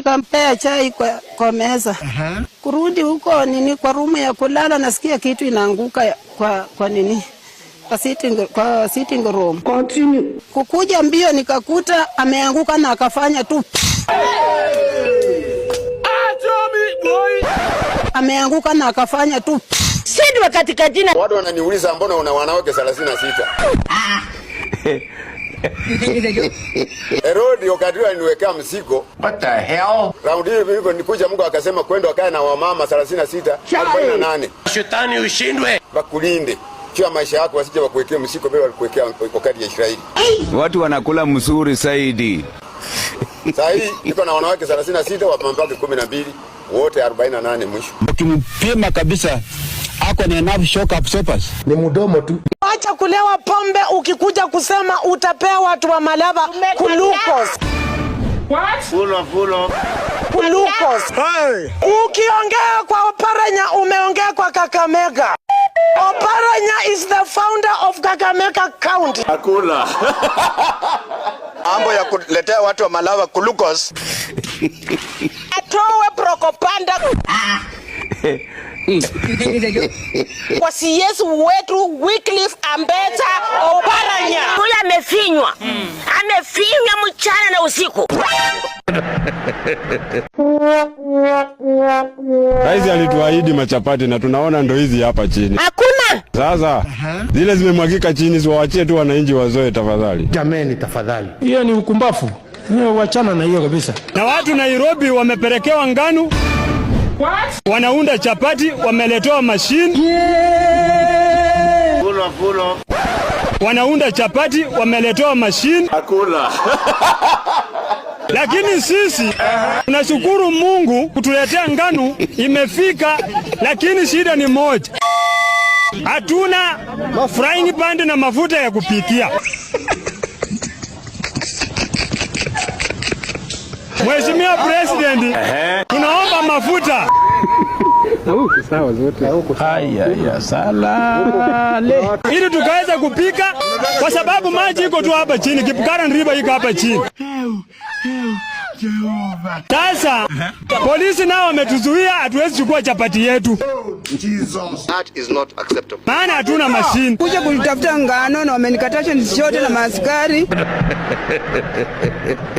nikampea chai kwa meza. Kurudi huko kwa rumu ya kulala nasikia kitu inaanguka kwa nini? Kwa sitting room. Continue. Kukuja mbio nikakuta ameanguka na akafanya tu. Ameanguka na akafanya tu. Sidwa katika jina. Watu wananiuliza mbona una wanawake 36? Herodi wakati aliniwekea mzigo. What the hell? Raundi hiyo nikuja Mungu akasema kwenda wakae na wamama 36 48. Shetani ushindwe. Bakulinde. Kia maisha yako wasije wakuwekea mzigo bila kuwekea wakati ya Israeli. Watu wanakula mzuri zaidi. Sasa hii iko na wanawake 36 wapambake 12 wote 48 mwisho. Ukimpima kabisa ako ni enough shock absorbers. Ni mdomo tu. Acha kulewa pombe ukikuja kusema utapea watu wa Malava glucose. What? Full of. Glucose. Hey. Ukiongea kwa Oparanya umeongea kwa Kakamega. Oparanya is the founder of Kakamega County. Hakuna. Mambo ya kuletea watu wa Malava glucose. Atowe Prokopanda. Kwa CS wetu Wycliffe Ambetsa Oparanya. Huyu amefinywa. Amefinywa mchana na usiku. Rais alituahidi machapati na tunaona ndo hizi hapa chini. Hakuna. Sasa zile zimemwagika chini, ziwaachie tu wananchi wazoe tafadhali. Jameni tafadhali. Hiyo ni ukumbafu. Wachana na hiyo kabisa. Na watu Nairobi wamepelekewa ngano. What? Wanaunda chapati, wameletewa machine. Full of. Wanaunda chapati, wameletewa machine. Hakuna. Lakini sisi tunashukuru Mungu kutuletea ngano imefika, lakini shida ni moja. Hatuna frying pan na mafuta ya kupikia. Mheshimiwa President, tunaomba mafuta. Sawa zote. Haya salale. Ili tukaweza kupika kwa sababu maji iko tu hapa chini, Kipkaren River iko hapa chini. Sasa polisi nao wametuzuia, hatuwezi chukua chapati yetu. Jesus. That is not acceptable. Maana hatuna mashine. Kuja kutafuta ngano na wamenikatasha nishote na maaskari.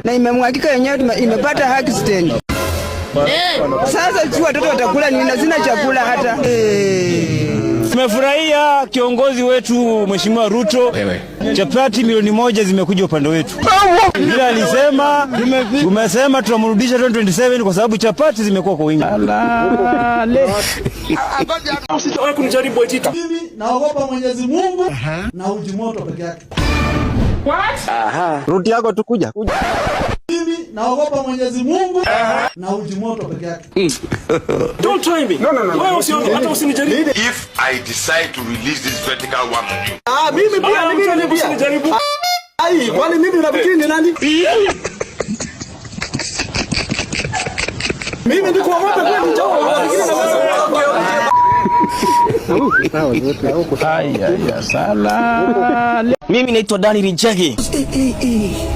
Na imemwagika yenyewe imepata haki stand. Sasa si watoto watakula nini? Hazina chakula hata. Tumefurahia kiongozi wetu Mheshimiwa Ruto. Chapati milioni 1 zimekuja upande wetu. Bila alisema, tumesema tutamrudisha 2027 kwa sababu chapati zimekuwa kwa wingi. Usitaka kunijaribu eti. Mimi naogopa Mwenyezi Mungu na uji moto peke yake. What? Ruti yako tukuja. Mimi naogopa Mwenyezi Mungu na uji moto peke yake. Don't try me. No. Wewe hata usinijaribu. If I decide to release this vertical one to you. Mimi pia usinijaribu. Ai, kwani mimi unafikiri ni nani? Mimi ndiko wapi kwani njoo? Sawa zote. Haya salale. Mimi naitwa Dani Rijagi.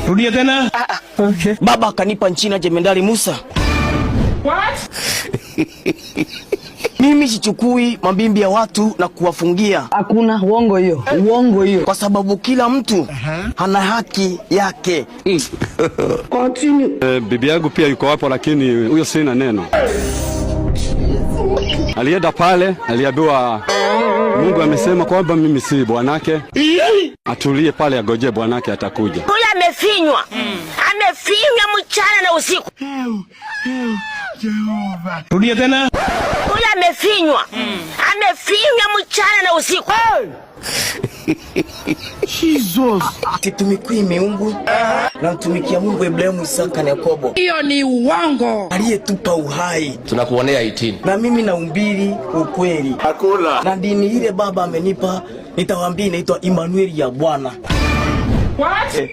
Rudia tena. Okay. Baba akanipa Nchina Jemedari Musa. What? Mimi sichukui mabimbi ya watu na kuwafungia. Hakuna uongo hiyo. Uongo hiyo. Kwa sababu kila mtu ana haki yake. Continue. Bibi yangu pia yuko hapo, lakini huyo sina neno. Alienda pale, aliambiwa Mungu amesema kwamba mimi si bwanake. Atulie pale agoje bwanake atakuja. Huyu amefinywa. Amefinywa mchana na usiku. Rudia tena. Huyu amefinywa. Amefinywa mchana na usiku. Jesus. Situmikii miungu na mtumikia Mungu Ibrahimu, Isaka na Yakobo. Hiyo ni uongo. Aliyetupa uhai. Tunakuonea 18. Na mimi nahubiri ukweli. Hakuna. Na dini ile Baba amenipa nitawaambia inaitwa Emmanuel ya Bwana. What?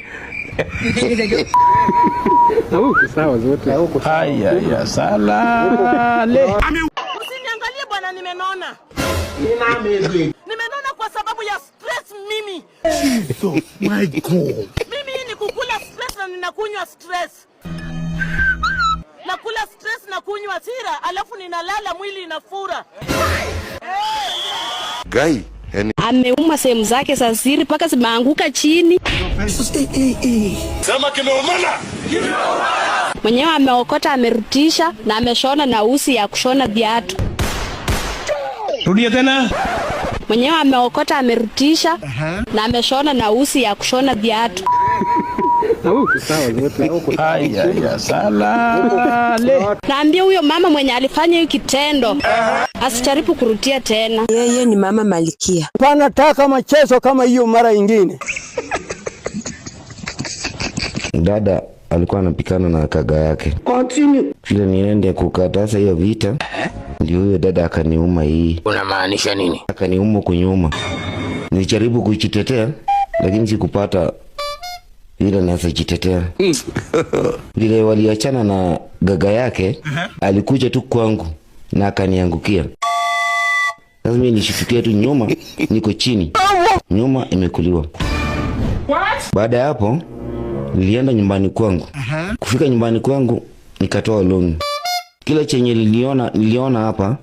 Sawa zote. Haya salale. Usiniangalie bwana, nimenona. Nimenona kwa sababu ya stress mimi. Jesus my God. Mimi ni kukula stress na ninakunywa stress. Nakula nakunywa sira, alafu ninalala mwili inafura. Gai. Ameuma sehemu zake za siri mpaka zimeanguka chini. Sema kimeumana. Mwenyewe ameokota, amerudisha na ameshona na usi ya kushona viatu. Rudia tena. Mwenyewe ameokota, amerudisha na ameshona na usi ya kushona viatu. Naambia huyo mama mwenye alifanya hiyo kitendo asijaribu kurudia tena. Yeye ni mama Malikia. Wanataka machezo kama hiyo mara nyingine. Dada alikuwa anapikana na kaga yake. Continue. Vile niende kukataza hiyo vita, ndio huyo dada akaniuma hii. Unamaanisha nini? Akaniuma kunyuma. Nilijaribu kujitetea lakini sikupata vile naweza jitetea. Vile waliachana na gaga yake, alikuja tu kwangu na akaniangukia. Sasa mimi nilishtukia tu nyuma, niko chini. Nyuma imekuliwa. Baada ya hapo nilienda nyumbani kwangu. Kufika nyumbani kwangu nikatoa longi. Kila chenye niliona hapa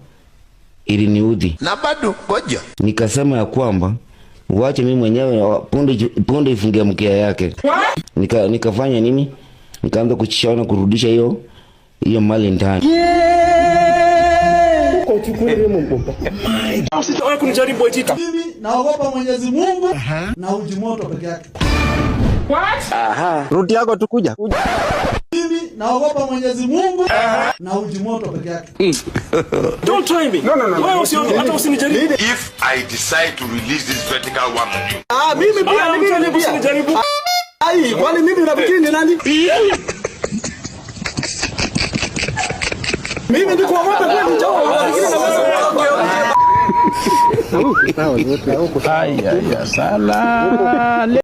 iliniudhi. Na bado ngoja. Nikasema ya kwamba wache mimi mwenyewe punde ifungie mkia yake. Nikafanya nini? Nikaanza kuchishana kurudisha hiyo mali ndani. Mimi naogopa Mwenyezi Mungu na uji moto peke yake. Rudi yako tukuja. Mimi naogopa Mwenyezi Mungu na uji moto peke yake. Don't try me. No. Wewe usinijaribu. If I decide to release this vertical one on you. Mimi pia usinijaribu. Ai, kwani mimi unafikiri ni nani? Mimi niko hapa kwa njoo. Unafikiri na wewe. Ai, sala.